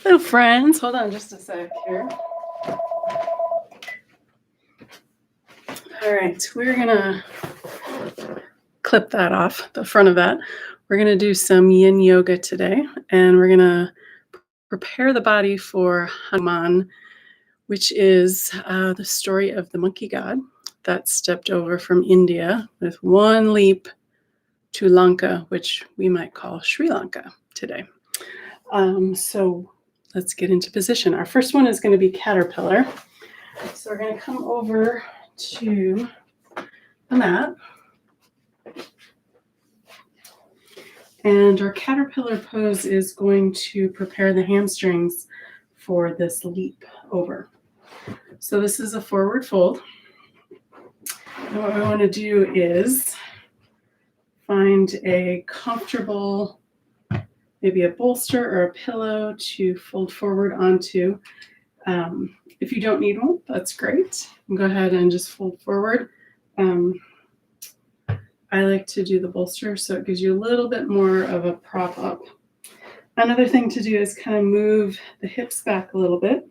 Hello, friends. Hold on just a sec here. All right, we're going to clip that off, the front of that. We're going to do some yin yoga today, and we're going to prepare the body for Hanuman, which is the story of the monkey god that stepped over from India with one leap to Lanka, which we might call Sri Lanka today. So let's get into position. Our first one is going to be caterpillar. So we're going to come over to the mat. And our caterpillar pose is going to prepare the hamstrings for this leap over. So this is a forward fold. And what we want to do is find a comfortable, maybe a bolster or a pillow to fold forward onto. If you don't need one, that's great. You can go ahead and just fold forward. I like to do the bolster, so it gives you a little bit more of a prop up. Another thing to do is kind of move the hips back a little bit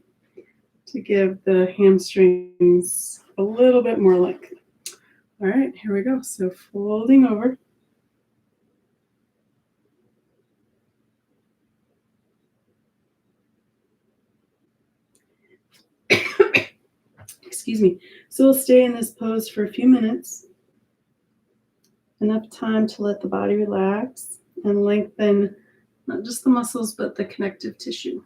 to give the hamstrings a little bit more length. All right, here we go. So folding over. Excuse me. So we'll stay in this pose for a few minutes. Enough time to let the body relax and lengthen not just the muscles, but the connective tissue.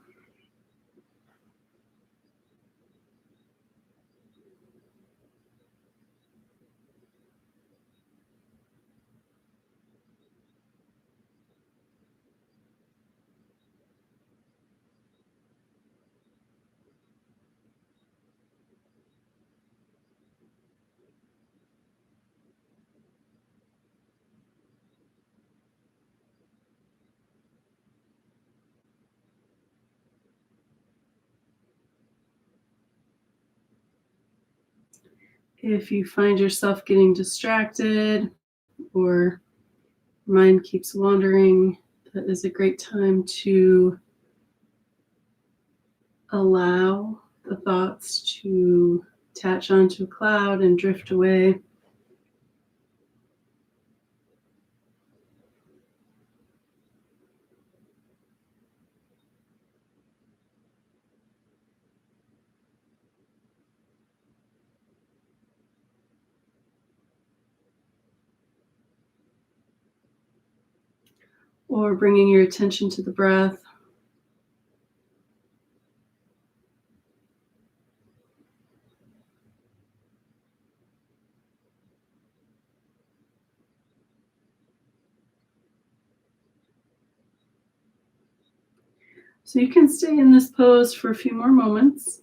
If you find yourself getting distracted or mind keeps wandering, that is a great time to allow the thoughts to attach onto a cloud and drift away. Or bringing your attention to the breath. So you can stay in this pose for a few more moments.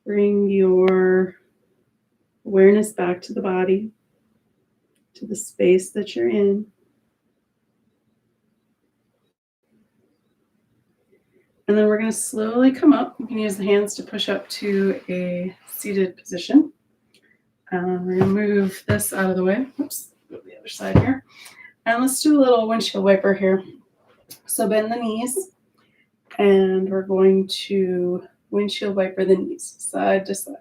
Bring your awareness back to the body, to the space that you're in. And then we're going to slowly come up. You can use the hands to push up to a seated position. We're going to move this out of the way. Oops, go to the other side here. And let's do a little windshield wiper here. So bend the knees, and we're going to windshield wiper the knees, side to side.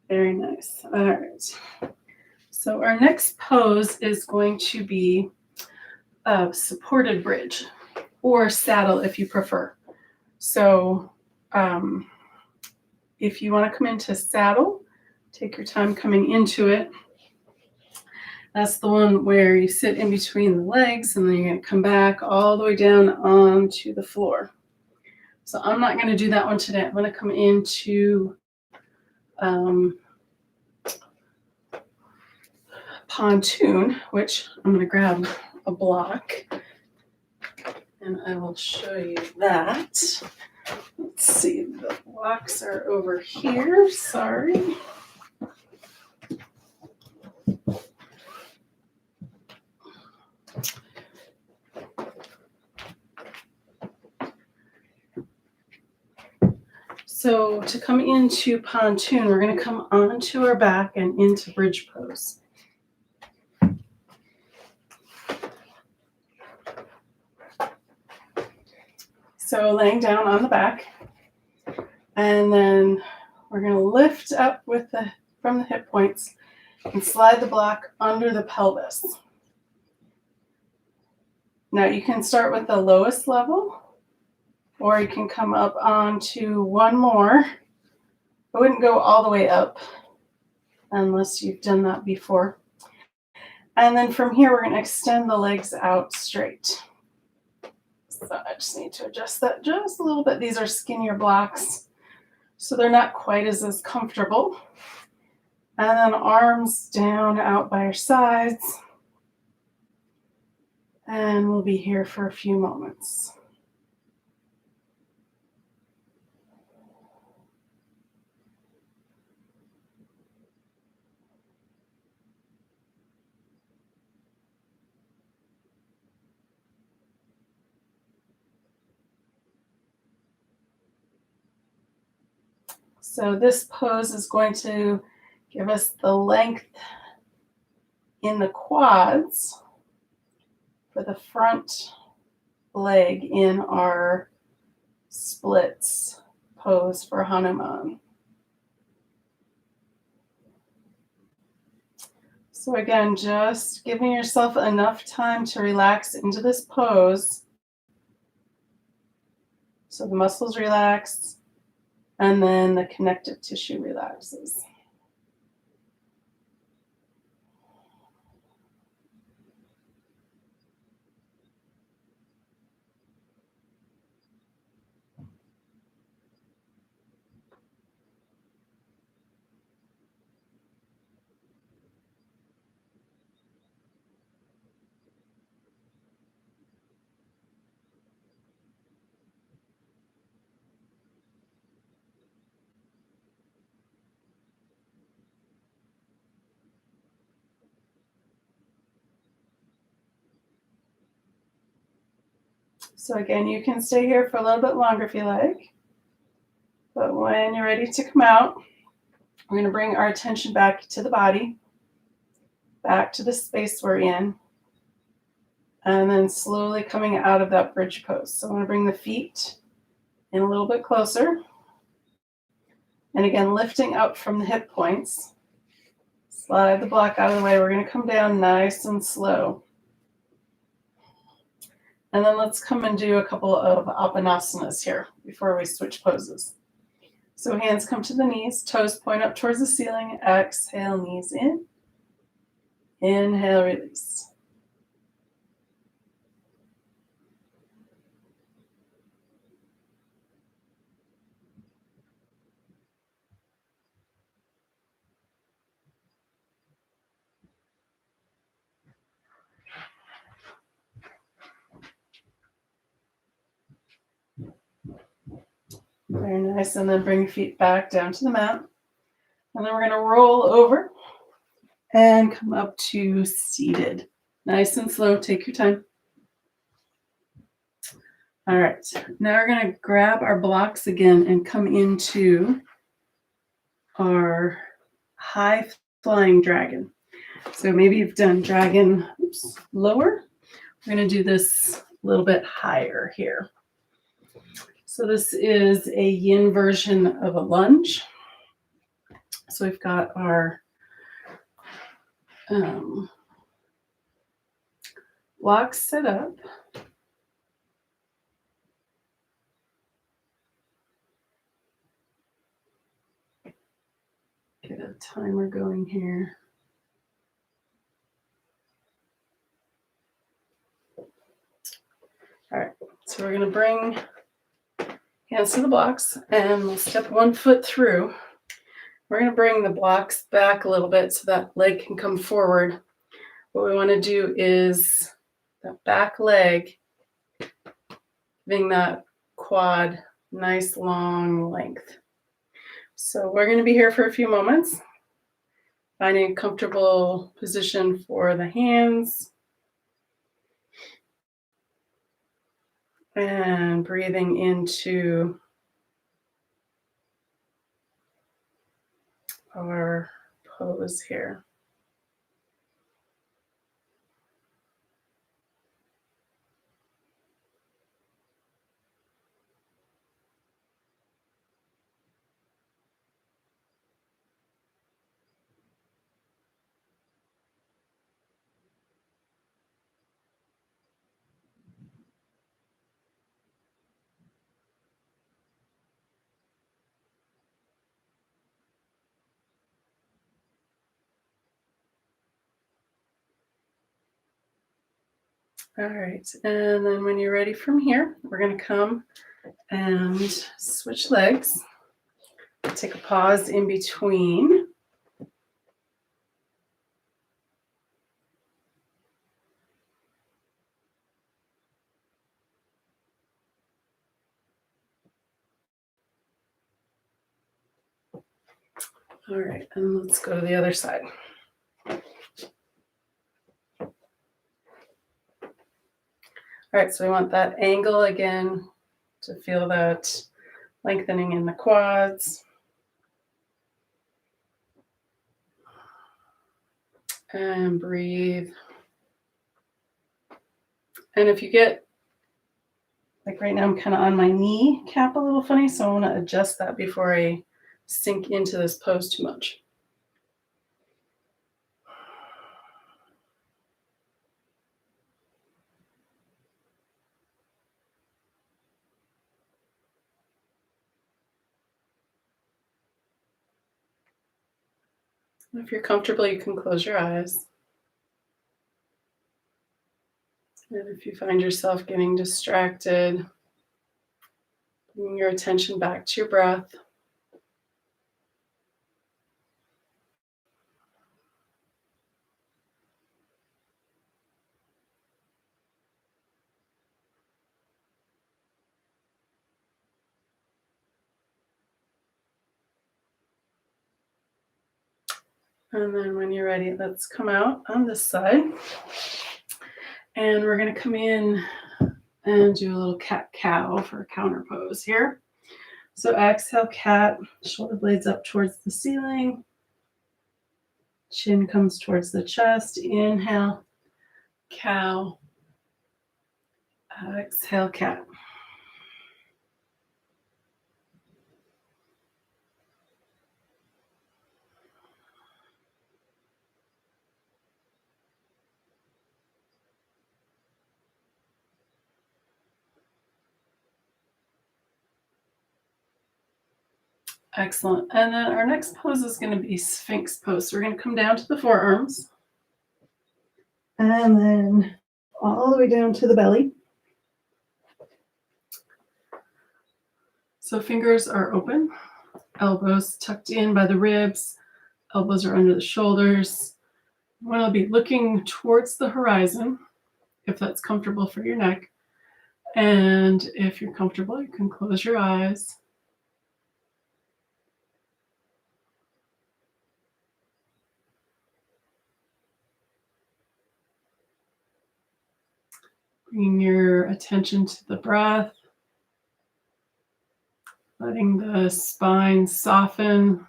Very nice. All right. So our next pose is going to be a supported bridge or saddle if you prefer. So if you want to come into saddle, take your time coming into it. That's the one where you sit in between the legs and then you're going to come back all the way down onto the floor. So I'm not going to do that one today. I'm going to come into pontoon, which I'm going to grab a block and I will show you that. Let's see, the blocks are over here. Sorry. So to come into pontoon, we're going to come onto our back and into bridge pose. So laying down on the back, and then we're going to lift up from the hip points and slide the block under the pelvis. Now you can start with the lowest level, or you can come up onto one more. I wouldn't go all the way up unless you've done that before. And then from here, we're going to extend the legs out straight. So I just need to adjust that just a little bit. These are skinnier blocks, so they're not quite as comfortable. And then arms down out by your sides. And we'll be here for a few moments. So this pose is going to give us the length in the quads for the front leg in our splits pose for Hanuman. So again, just giving yourself enough time to relax into this pose so the muscles relax and then the connective tissue relaxes. So again, you can stay here for a little bit longer if you like. But when you're ready to come out, we're going to bring our attention back to the body, back to the space we're in, and then slowly coming out of that bridge pose. So I'm going to bring the feet in a little bit closer. And again, lifting up from the hip points. Slide the block out of the way. We're going to come down nice and slow. And then let's come and do a couple of apanasanas here before we switch poses. So hands come to the knees, toes point up towards the ceiling. Exhale, knees in. Inhale, release. Very nice. And then bring your feet back down to the mat. And then we're going to roll over and come up to seated. Nice and slow. Take your time. All right. Now we're going to grab our blocks again and come into our high flying dragon. So maybe you've done dragon lower. We're going to do this a little bit higher here. So this is a yin version of a lunge. So we've got our blocks set up. Get a timer going here. All right, so we're going to bring hands to the blocks and we'll step one foot through. We're going to bring the blocks back a little bit so that leg can come forward. What we want to do is that back leg, giving that quad nice long length. So we're going to be here for a few moments, finding a comfortable position for the hands and breathing into pose here. All right, and then when you're ready from here, we're going to come and switch legs. Take a pause in between. All right, and let's go to the other side. All right, so we want that angle again to feel that lengthening in the quads. And breathe. And if you get, like right now, I'm kind of on my knee cap a little funny, so I want to adjust that before I sink into this pose too much. If you're comfortable, you can close your eyes. And if you find yourself getting distracted, bring your attention back to your breath. And then when you're ready, let's come out on this side. And we're going to come in and do a little cat-cow for a counter pose here. So exhale, cat, shoulder blades up towards the ceiling. Chin comes towards the chest. Inhale, cow. Exhale, cat. Excellent. And then our next pose is going to be Sphinx pose. So we're going to come down to the forearms. And then all the way down to the belly. So fingers are open, elbows tucked in by the ribs, elbows are under the shoulders. You want to be looking towards the horizon if that's comfortable for your neck. And if you're comfortable, you can close your eyes. Bring your attention to the breath, letting the spine soften.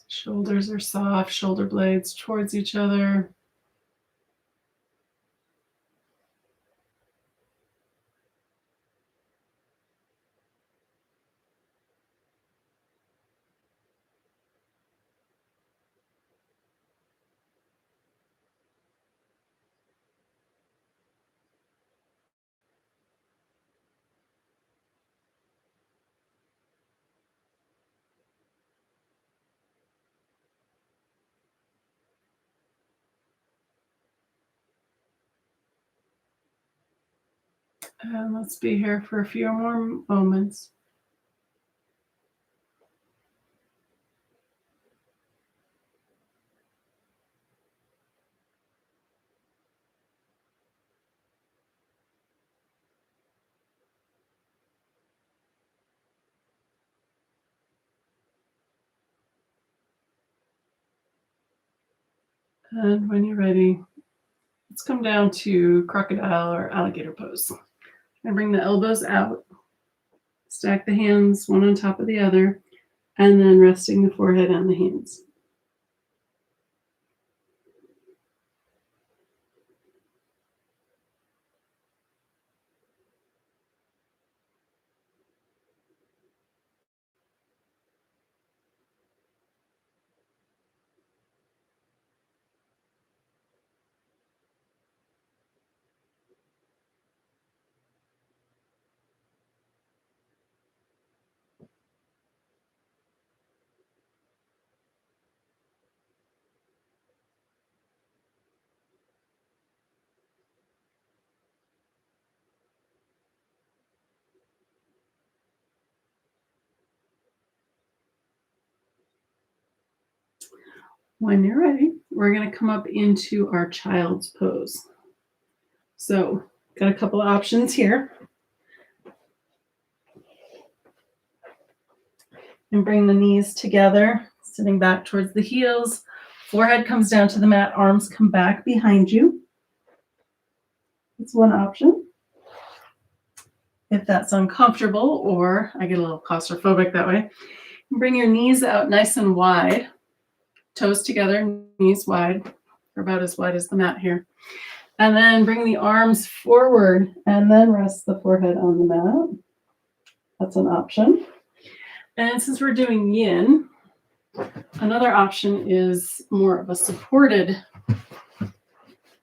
Shoulders are soft, shoulder blades towards each other. And let's be here for a few more moments. And when you're ready, let's come down to crocodile or alligator pose. And bring the elbows out. Stack the hands one on top of the other. And then resting the forehead on the hands. When you're ready, we're going to come up into our child's pose. So, got a couple of options here. And bring the knees together, sitting back towards the heels. Forehead comes down to the mat, arms come back behind you. That's one option. If that's uncomfortable or I get a little claustrophobic that way, bring your knees out nice and wide, toes together, knees wide, or about as wide as the mat here. And then bring the arms forward and then rest the forehead on the mat. That's an option. And since we're doing yin, another option is more of a supported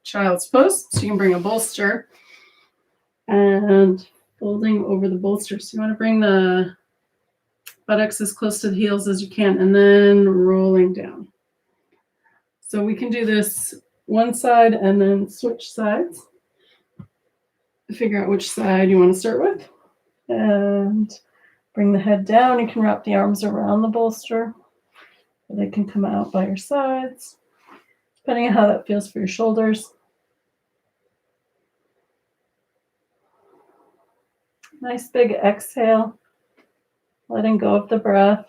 child's pose. So you can bring a bolster and folding over the bolster. So you want to bring the buttocks as close to the heels as you can and then rolling down. So we can do this one side and then switch sides. Figure out which side you want to start with. And bring the head down. You can wrap the arms around the bolster. They can come out by your sides, depending on how that feels for your shoulders. Nice big exhale, letting go of the breath.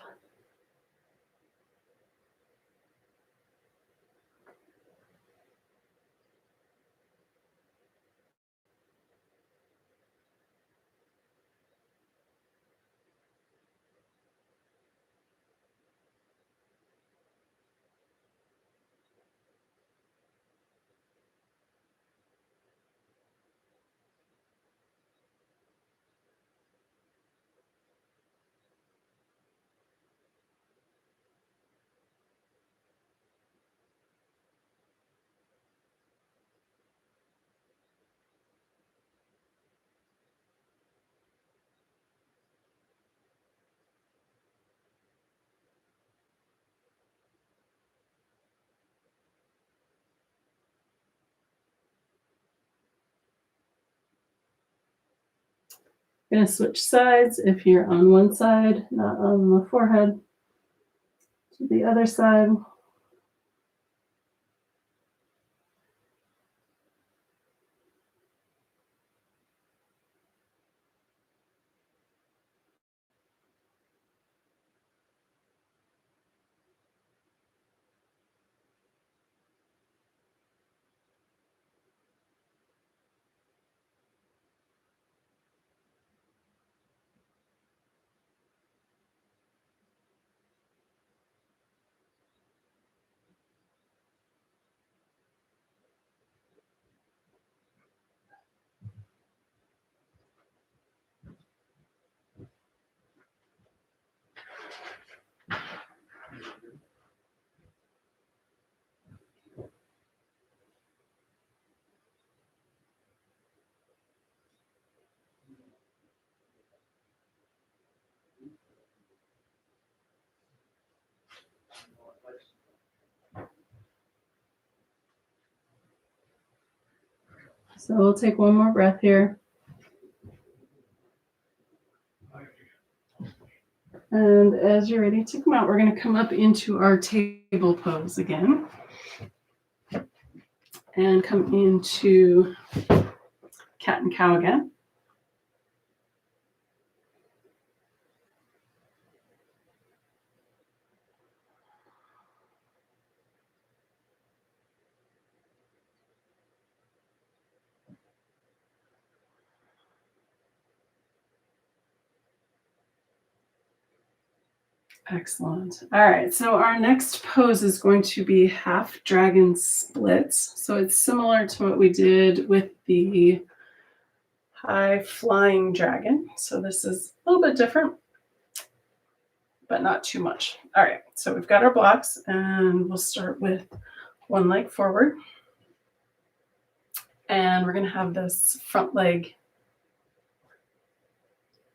Going to switch sides. If you're on one side, not on the forehead, to the other side. So we'll take one more breath here. And as you're ready to come out, we're going to come up into our table pose again. And come into cat and cow again. Excellent. All right, so our next pose is going to be half dragon splits. So it's similar to what we did with the high flying dragon. So this is a little bit different, but not too much. All right, so we've got our blocks, and we'll start with one leg forward. And we're going to have this front leg.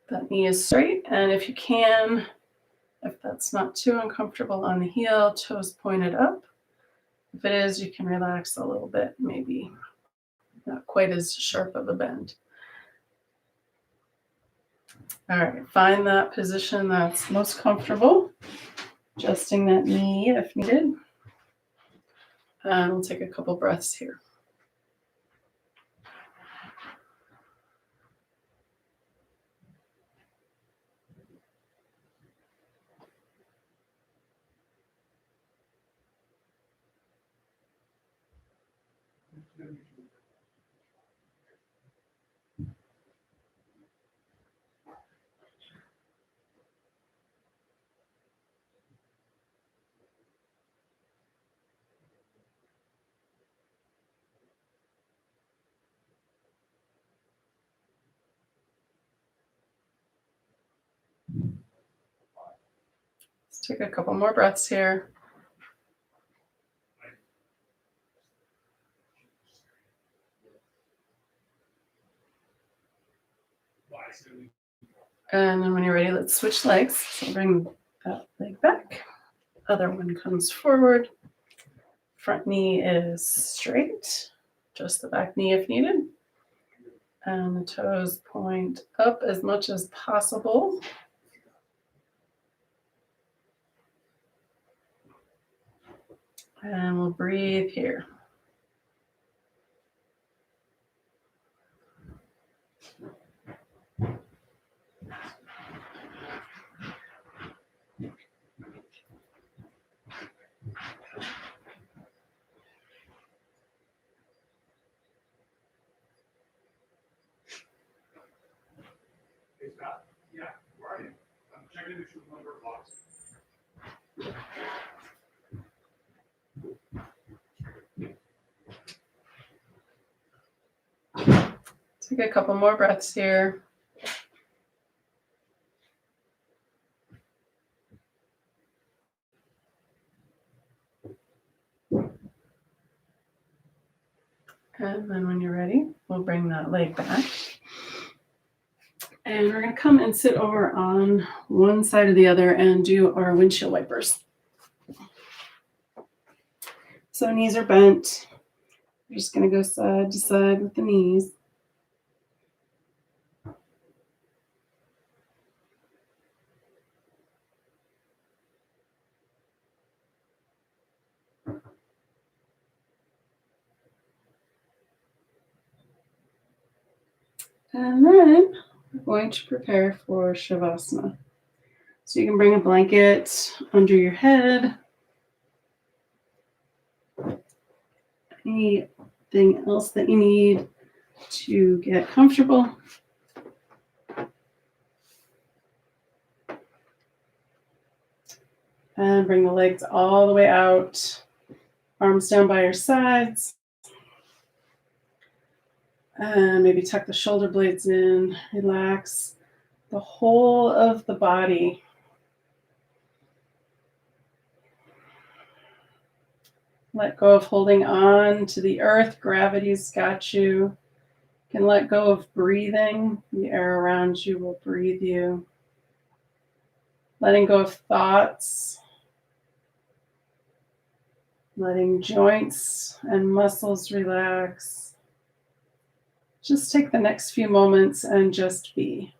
That knee is straight, and if you can, if that's not too uncomfortable on the heel, toes pointed up. If it is, you can relax a little bit, maybe not quite as sharp of a bend. All right, find that position that's most comfortable, adjusting that knee if needed. And we'll take a couple breaths here. Let's take a couple more breaths here. And then when you're ready, let's switch legs. So bring that leg back. Other one comes forward. Front knee is straight. Just the back knee if needed. And the toes point up as much as possible. And we'll breathe here. Yeah, where are you? I'm checking the shoe number blocks. Take a couple more breaths here. And then when you're ready, we'll bring that leg back. And we're going to come and sit over on one side or the other and do our windshield wipers. So knees are bent. We're just going to go side to side with the knees. And then we're going to prepare for Shavasana. So you can bring a blanket under your head. Anything else that you need to get comfortable. And bring the legs all the way out. Arms down by your sides. And maybe tuck the shoulder blades in. Relax the whole of the body. Let go of holding on to the earth. Gravity's got you. You can let go of breathing. The air around you will breathe you. Letting go of thoughts. Letting joints and muscles relax. Just take the next few moments and just be.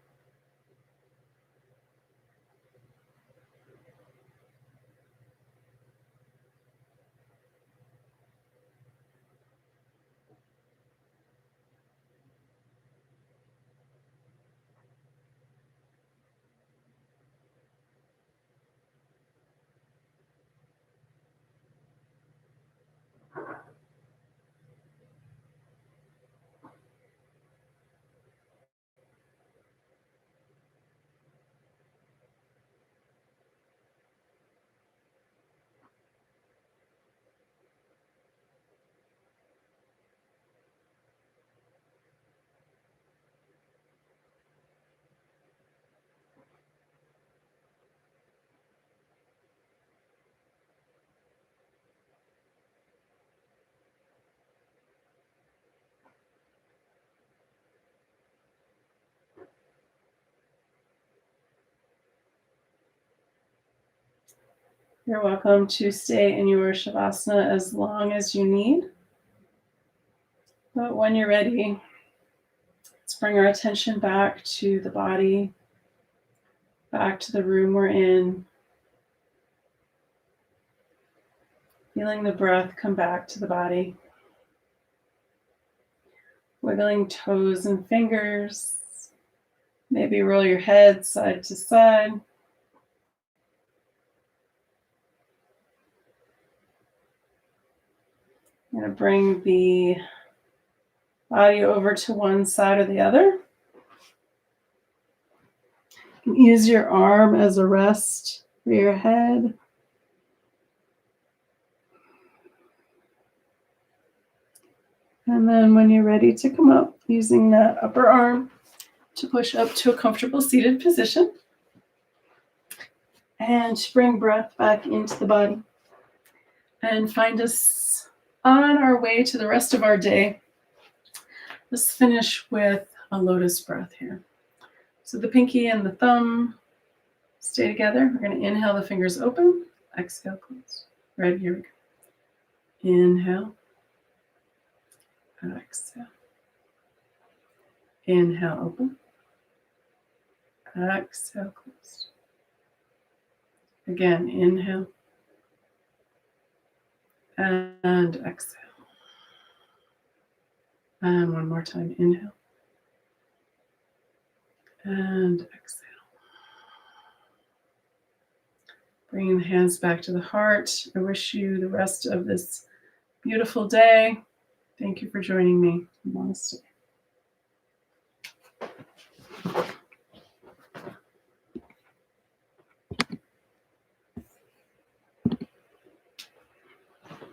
You're welcome to stay in your Shavasana as long as you need. But when you're ready, let's bring our attention back to the body, back to the room we're in. Feeling the breath come back to the body. Wiggling toes and fingers. Maybe roll your head side to side. I'm going to bring the body over to one side or the other. You can use your arm as a rest for your head. And then when you're ready to come up, using that upper arm to push up to a comfortable seated position. And to bring breath back into the body. And find us on our way to the rest of our day. Let's finish with a lotus breath here. So the pinky and the thumb stay together. We're going to inhale, the fingers open. Exhale, close. Right, here we go. Inhale. Exhale. Inhale, open. Exhale, close. Again, inhale. And exhale. And one more time, inhale. And exhale. Bringing the hands back to the heart. I wish you the rest of this beautiful day. Thank you for joining me. Namaste.